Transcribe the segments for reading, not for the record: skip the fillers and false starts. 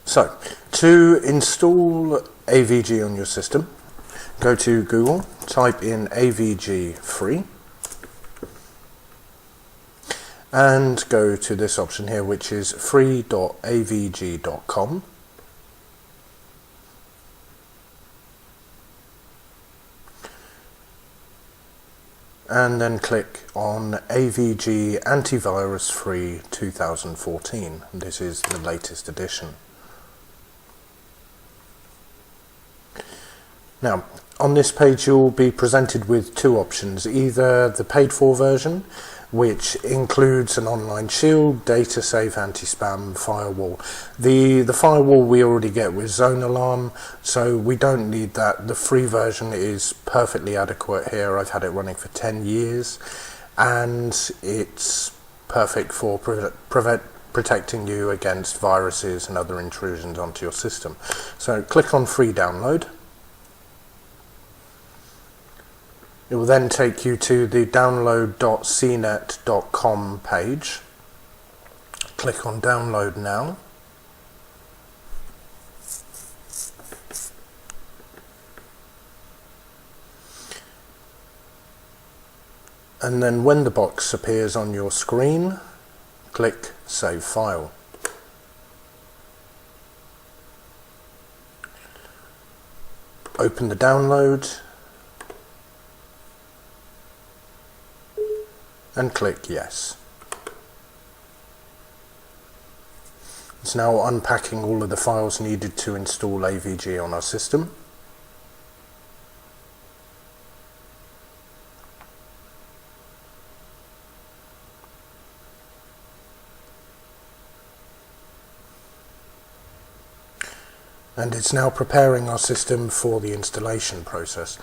So, to install AVG on your system, go to Google, type in AVG free, and go to this option here, which is free.avg.com. And then click on AVG Antivirus Free 2014. This is the latest edition. Now, on this page you'll be presented with two options, either the paid for version, which includes an online shield, data safe, anti-spam, firewall. The firewall we already get with Zone Alarm, so we don't need that. The free version is perfectly adequate here. I've had it running for 10 years and it's perfect for protecting you against viruses and other intrusions onto your system. So click on free download. It will then take you to the download.cnet.com page. Click on download now. And then when the box appears on your screen, click Save File. Open the download and click Yes. It's now unpacking all of the files needed to install AVG on our system. And it's now preparing our system for the installation process.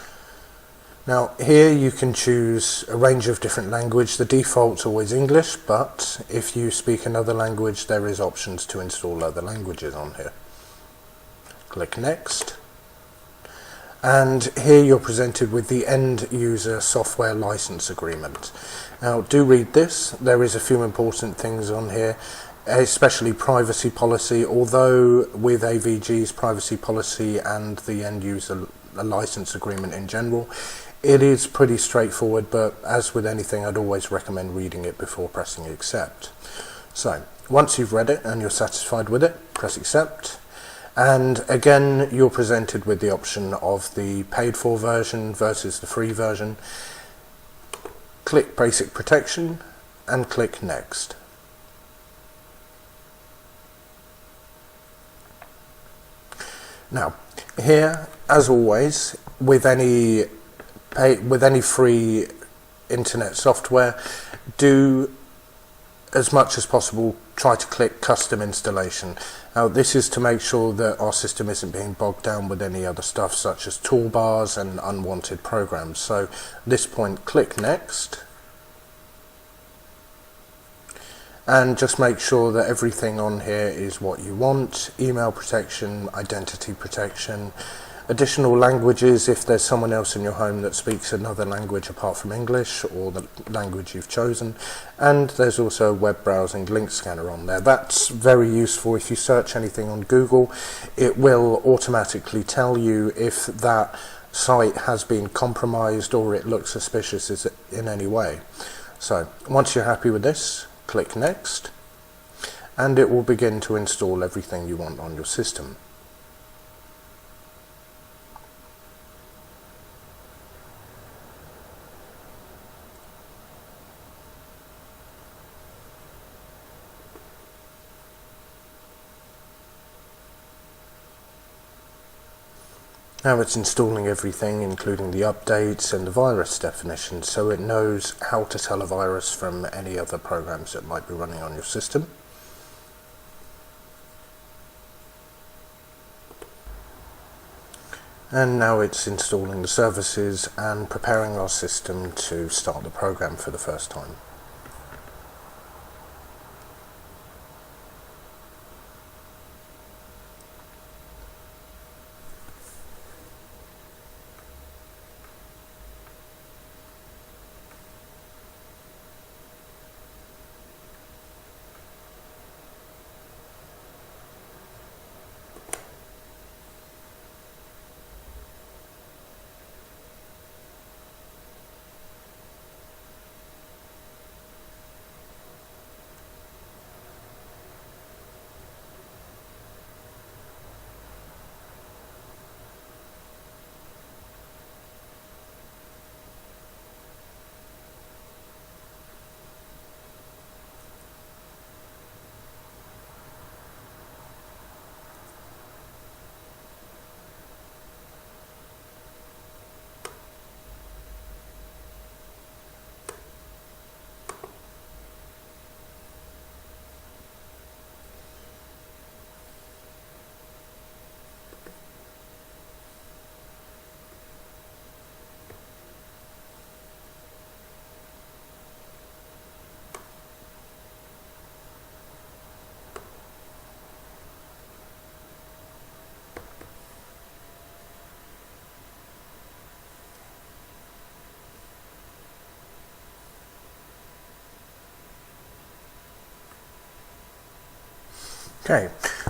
Now here you can choose a range of different language. The default's always English, but if you speak another language there is options to install other languages on here. Click Next. And here you're presented with the end user software license agreement. Now do read this. There is a few important things on here, especially privacy policy, although with AVG's privacy policy and the end user license agreement in general, it is pretty straightforward, but as with anything, I'd always recommend reading it before pressing accept. So, once you've read it and you're satisfied with it, press accept. And again, you're presented with the option of the paid for version versus the free version. Click Basic Protection and click Next. Now, here, as always, with any free internet software, do as much as possible try to click Custom Installation. Now this is to make sure that our system isn't being bogged down with any other stuff such as toolbars and unwanted programs. So at this point click Next and just make sure that everything on here is what you want. Email protection, identity protection, additional languages if there's someone else in your home that speaks another language apart from English or the language you've chosen, and there's also a web browsing link scanner on there. That's very useful. If you search anything on Google, it will automatically tell you if that site has been compromised or it looks suspicious in any way. So once you're happy with this, click Next and it will begin to install everything you want on your system. Now it's installing everything, including the updates and the virus definition, so it knows how to tell a virus from any other programs that might be running on your system. And now it's installing the services and preparing our system to start the program for the first time. Okay,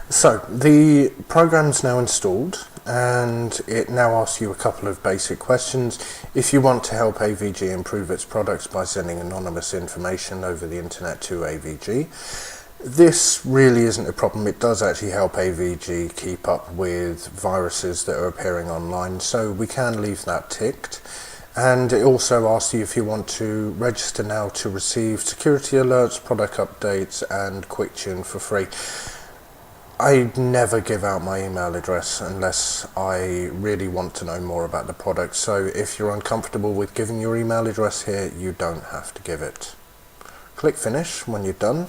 so the program's now installed and it now asks you a couple of basic questions. If you want to help AVG improve its products by sending anonymous information over the internet to AVG, this really isn't a problem. It does actually help AVG keep up with viruses that are appearing online, so we can leave that ticked. And it also asks you if you want to register now to receive security alerts, product updates and quick tune for free. I never give out my email address unless I really want to know more about the product, so if you're uncomfortable with giving your email address here, you don't have to give it. Click finish when you're done.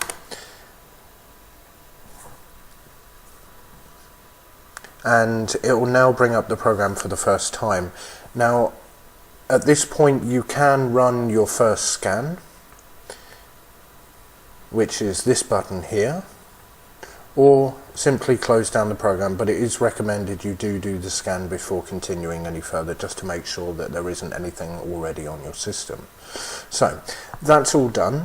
And it will now bring up the program for the first time. Now, at this point you can run your first scan, which is this button here, or simply close down the program, but it is recommended you do the scan before continuing any further, just to make sure that there isn't anything already on your system. So that's all done.